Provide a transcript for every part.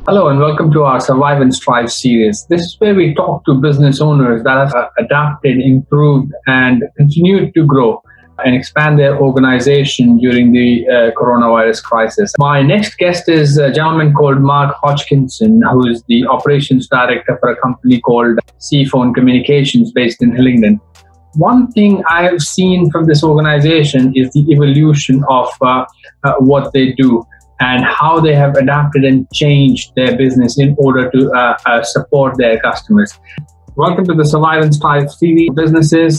Hello and welcome to our Survive and Strive series. This is where we talk to business owners that have adapted, improved, and continued to grow and expand their organization during the coronavirus crisis. My next guest is a gentleman called Mark Hodgkinson, who is the operations director for a company called CFone Communications based in Hillingdon. One thing I have seen from this organization is the evolution of what they do and how they have adapted and changed their business in order to support their customers. Welcome to the Survive and Strive TV businesses.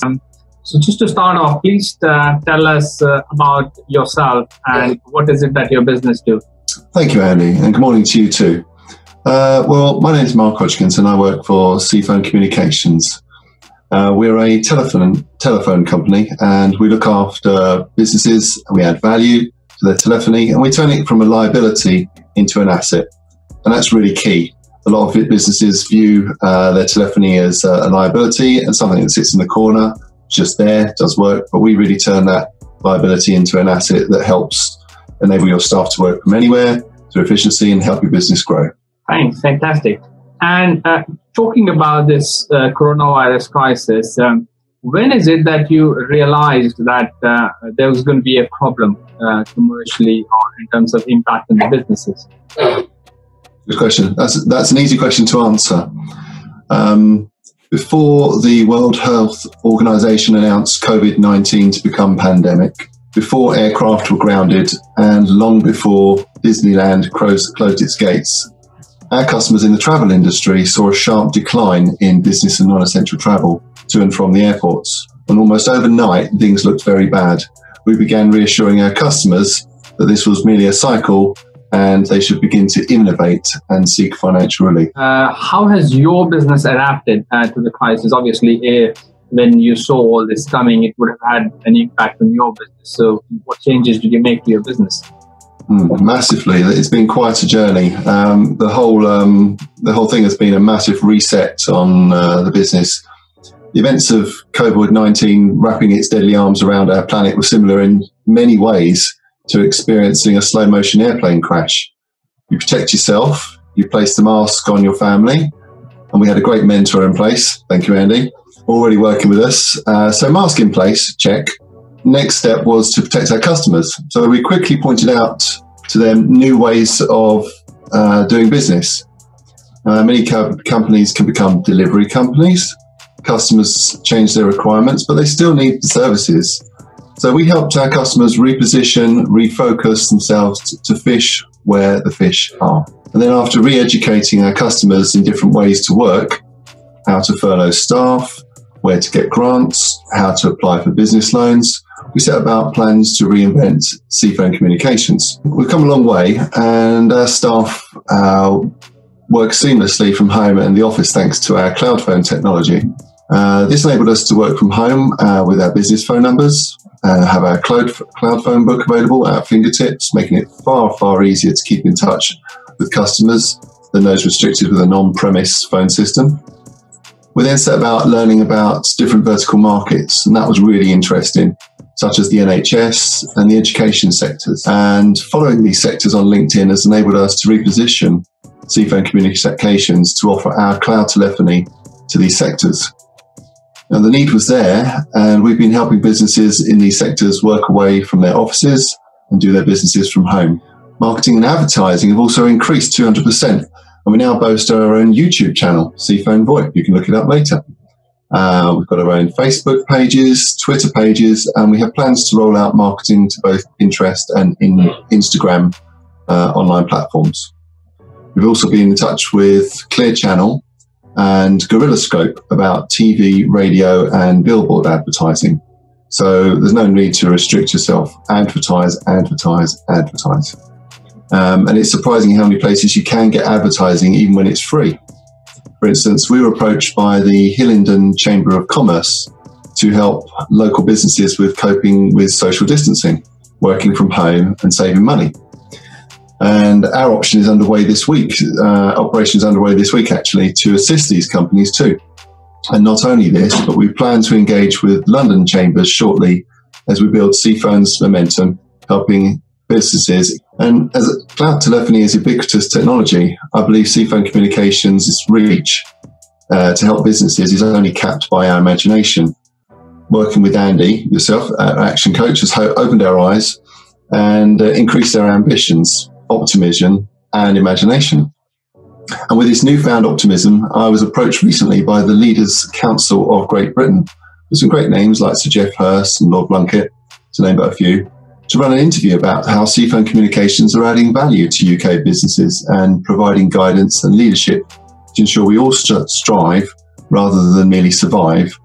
So just to start off, please tell us about yourself and what is it that your business do? Thank you, Andy, and good morning to you too. Well, my name is Mark Hodgkinson. I work for CFone Communications. We're a telephone company, and we look after businesses, and we add value to their telephony, and we turn it from a liability into an asset. And that's really key. A lot of businesses view their telephony as a liability and something that sits in the corner, just there, does work, but we really turn that liability into an asset that helps enable your staff to work from anywhere through efficiency and help your business grow. Thanks, fantastic. And talking about this coronavirus crisis, when is it that you realized that there was going to be a problem commercially or in terms of impact on the businesses? Good question. That's an easy question to answer. Before the World Health Organization announced COVID-19 to become pandemic, before aircraft were grounded, and long before Disneyland closed its gates, our customers in the travel industry saw a sharp decline in business and non-essential travel to and from the airports. And almost overnight, things looked very bad. We began reassuring our customers that this was merely a cycle and they should begin to innovate and seek financial relief. How has your business adapted to the crisis? Obviously, when you saw all this coming, it would have had an impact on your business. So what changes did you make to your business? Massively. It's been quite a journey. The whole thing has been a massive reset on the business. The events of COVID-19 wrapping its deadly arms around our planet were similar in many ways to experiencing a slow motion airplane crash. You protect yourself, you place the mask on your family, and we had a great mentor in place. Thank you, Andy. Already working with us. So mask in place, check. Next step was to protect our customers. So we quickly pointed out to them new ways of doing business. Many companies can become delivery companies. Customers change their requirements, but they still need the services. So we helped our customers reposition, refocus themselves to fish where the fish are. And then after re-educating our customers in different ways to work, how to furlough staff, where to get grants, how to apply for business loans, we set about plans to reinvent CFone Communications. We've come a long way, and our staff work seamlessly from home and the office thanks to our cloud phone technology. This enabled us to work from home with our business phone numbers, have our cloud phone book available at our fingertips, making it far, far easier to keep in touch with customers than those restricted with a non-premise phone system. We then set about learning about different vertical markets, and that was really interesting, such as the NHS and the education sectors. And following these sectors on LinkedIn has enabled us to reposition CFone Communications to offer our cloud telephony to these sectors. Now, the need was there, and we've been helping businesses in these sectors work away from their offices and do their businesses from home. Marketing and advertising have also increased 200%, and we now boast our own YouTube channel, CFone VoIP. You can look it up later. We've got our own Facebook pages, Twitter pages, and we have plans to roll out marketing to both Pinterest and Instagram online platforms. We've also been in touch with Clear Channel and Gorilla Scope about TV, radio, and billboard advertising. So there's no need to restrict yourself. Advertise, advertise, advertise. And it's surprising how many places you can get advertising even when it's free. For instance, we were approached by the Hillingdon Chamber of Commerce to help local businesses with coping with social distancing, working from home and saving money. And our option is underway this week, operation is underway this week actually, to assist these companies too. And not only this, but we plan to engage with London Chambers shortly as we build CFone's momentum, helping businesses. And as cloud telephony is ubiquitous technology, I believe CFone Communications' reach to help businesses is only capped by our imagination. Working with Andy, yourself, our Action Coach, has opened our eyes and increased our ambitions, optimism and imagination. And with this newfound optimism, I was approached recently by the Leaders' Council of Great Britain, with some great names like Sir Geoff Hurst and Lord Blunkett, to name but a few, to run an interview about how CFone Communications are adding value to UK businesses and providing guidance and leadership to ensure we all strive rather than merely survive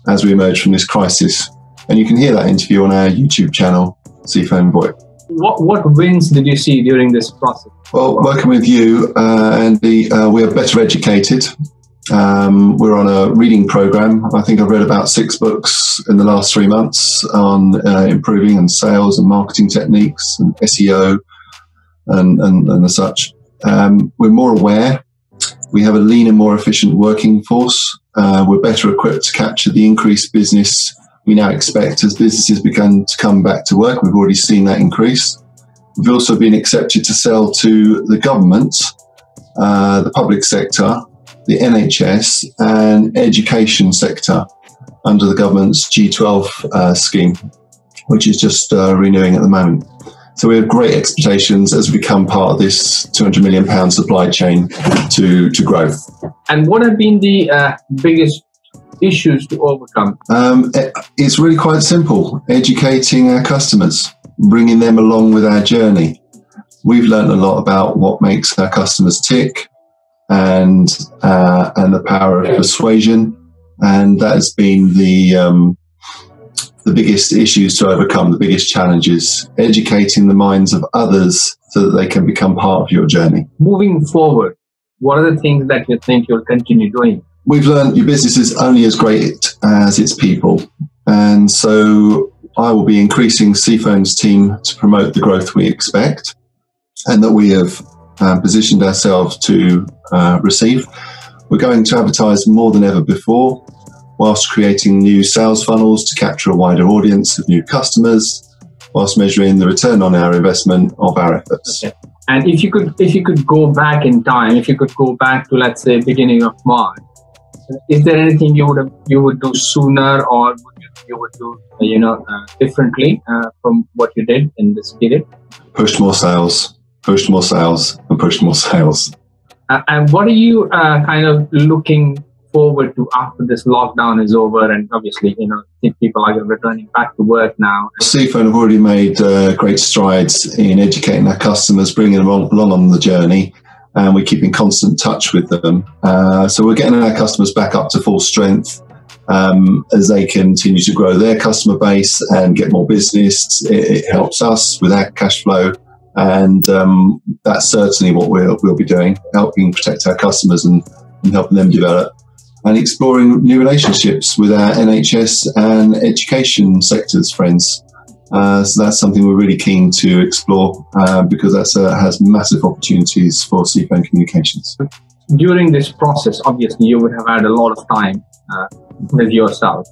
as we emerge from this crisis. And you can hear that interview on our YouTube channel, CFone VoIP. What wins did you see during this process? Well, working with you, Andy, we are better educated. We're on a reading program. I think I've read about 6 books in the last 3 months on improving and sales and marketing techniques and SEO and as such. We're more aware. We have a leaner, more efficient working force. We're better equipped to capture the increased business we now expect as businesses begin to come back to work. We've already seen that increase. We've also been accepted to sell to the government, the public sector, the NHS and education sector under the government's G12 scheme, which is just renewing at the moment. So we have great expectations as we become part of this £200 million supply chain to growth. And what have been the biggest issues to overcome? It's really quite simple. Educating our customers, bringing them along with our journey. We've learned a lot about what makes our customers tick and the power of persuasion. And that has been the biggest issues to overcome, the biggest challenges, educating the minds of others so that they can become part of your journey. Moving forward, what are the things that you think you'll continue doing? We've learned your business is only as great as its people. And so I will be increasing CFone's team to promote the growth we expect and that we have positioned ourselves to receive. We're going to advertise more than ever before, whilst creating new sales funnels to capture a wider audience of new customers, whilst measuring the return on our investment of our efforts. Okay. And if you could go back in time, if you could go back to, let's say, beginning of March, is there anything you would do sooner, or you would do differently from what you did in this period? Push more sales, and push more sales. And what are you kind of looking forward to after this lockdown is over? And obviously, people are returning back to work now. CFone have already made great strides in educating our customers, bringing them along on the journey, and we keep in constant touch with them. So we're getting our customers back up to full strength as they continue to grow their customer base and get more business. It helps us with our cash flow, and that's certainly what we'll be doing, helping protect our customers and helping them develop, and exploring new relationships with our NHS and education sectors friends. So that's something we're really keen to explore because that has massive opportunities for CFone Communications. During this process, obviously, you would have had a lot of time with yourself.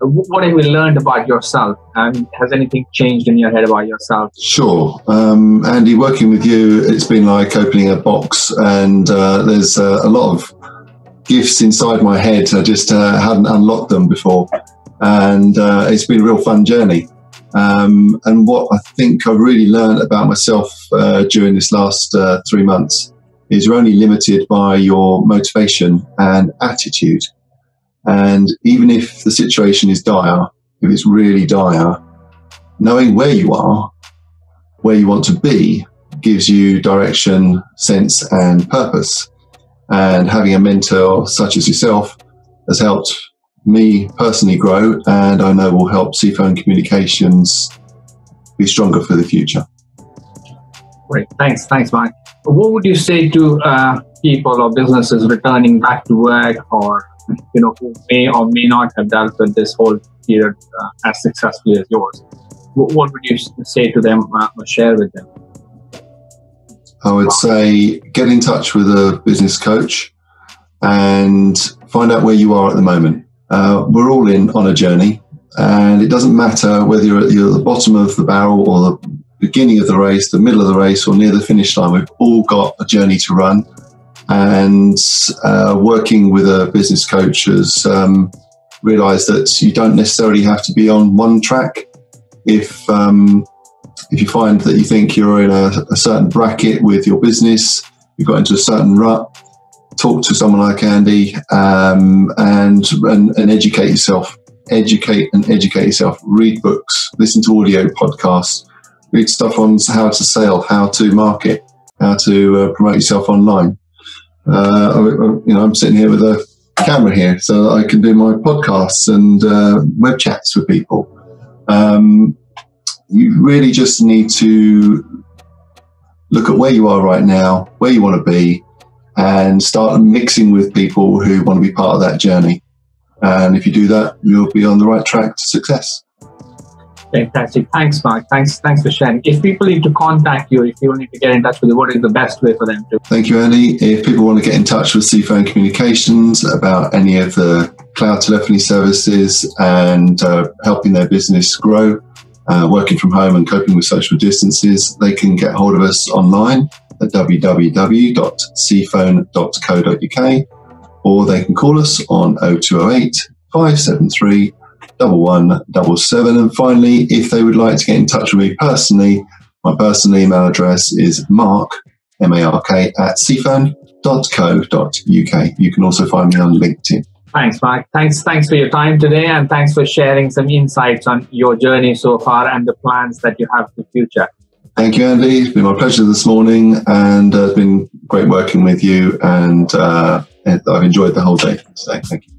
What have you learned about yourself? Has anything changed in your head about yourself? Sure. Andy, working with you, it's been like opening a box, and there's a lot of gifts inside my head. I just hadn't unlocked them before. And it's been a real fun journey. And what I think I've really learned about myself during this last 3 months is you're only limited by your motivation and attitude. And even if the situation is dire, if it's really dire, knowing where you are, where you want to be, gives you direction, sense, and purpose. And having a mentor such as yourself has helped me personally grow, and I know will help CFone Communications be stronger for the future. Great. Thanks, Mike. What would you say to people or businesses returning back to work, or who may or may not have dealt with this whole period as successfully as yours? What would you say to them or share with them? I would say get in touch with a business coach and find out where you are at the moment. We're all on a journey, and it doesn't matter whether you're at the bottom of the barrel or beginning of the race, the middle of the race, or near the finish line. We've all got a journey to run, and working with a business coach has realised that you don't necessarily have to be on one track. If you find that you think you're in a certain bracket with your business, you've got into a certain rut, talk to someone like Andy and educate yourself. Educate yourself. Read books, listen to audio podcasts, read stuff on how to sell, how to market, how to promote yourself online. I'm sitting here with a camera here so that I can do my podcasts and web chats with people. You really just need to look at where you are right now, where you want to be, and start mixing with people who want to be part of that journey. And if you do that, you'll be on the right track to success. Fantastic. Thanks, Mark. Thanks for sharing. If people need to contact you, if you need to get in touch with you, what is the best way for them to? Thank you, Andy. If people want to get in touch with CFone Communications about any of the cloud telephony services and helping their business grow, working from home and coping with social distances, they can get hold of us online at www.cfone.co.uk, or they can call us on 0208 573 1177. And finally, if they would like to get in touch with me personally, my personal email address is mark, M-A-R-K, at cfone.co.uk. You can also find me on LinkedIn. Thanks, Mark. Thanks for your time today, and thanks for sharing some insights on your journey so far and the plans that you have for the future. Thank you, Andy. It's been my pleasure this morning, and it's been great working with you, and I've enjoyed the whole day today. Thank you.